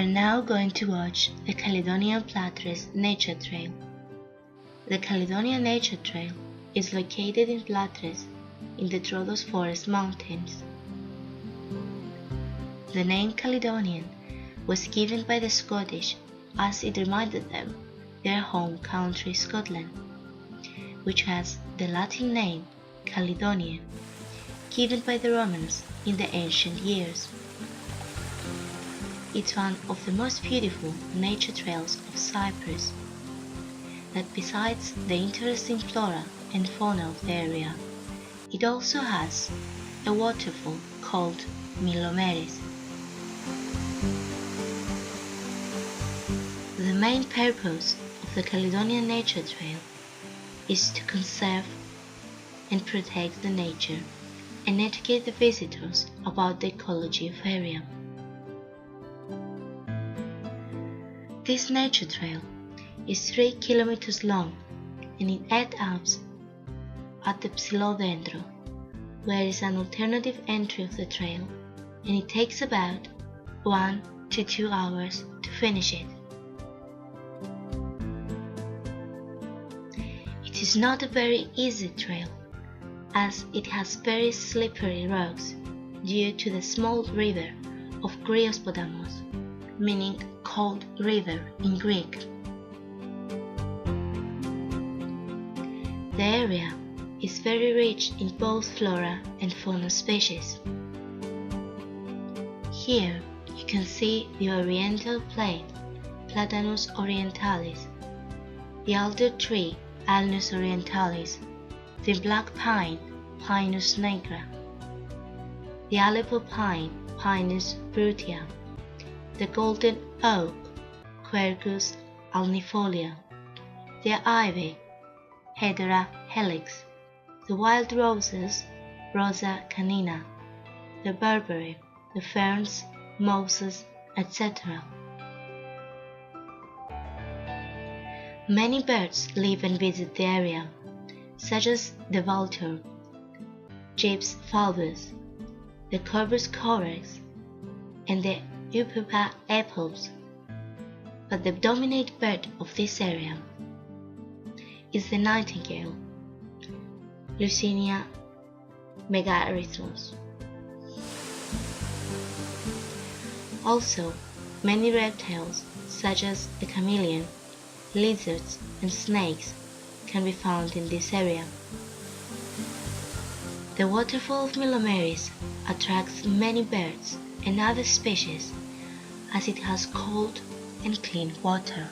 are now going to watch the Kaledonia Platres Nature Trail. The Kaledonia Nature Trail is located in Platres in the Troodos Forest Mountains. The name Caledonian was given by the Scottish as it reminded them their home country Scotland, which has the Latin name Caledonia, given by the Romans in the ancient years. It's one of the most beautiful nature trails of Cyprus, that besides the interesting flora and fauna of the area, it also has a waterfall called Milomeris. The main purpose of the Kaledonia Nature Trail is to conserve and protect the nature and educate the visitors about the ecology of the area. This nature trail is 3 kilometers long and it ends up at the Psilodendro, where is an alternative entry of the trail, and it takes about 1 to 2 hours to finish it. It is not a very easy trail, as it has very slippery rocks due to the small river of Griospodamos, meaning cold river in Greek. The area is very rich in both flora and fauna species. Here you can see the oriental plate, Platanus orientalis, the alder tree, Alnus orientalis, the black pine, Pinus nigra, the Aleppo pine, Pinus brutia, the golden oak, Quercus alnifolia, the ivy, Hedera helix, the wild roses, Rosa canina, the barberry, the ferns, mosses, etc. Many birds live and visit the area, such as the vulture, Gyps fulvus, the Corvus corax, and the Upupa apels, but the dominant bird of this area is the nightingale, Lucinia megaerythros. Also, many reptiles such as the chameleon, lizards, and snakes can be found in this area. The waterfall of Milomeris attracts many birds and other species as it has cold and clean water.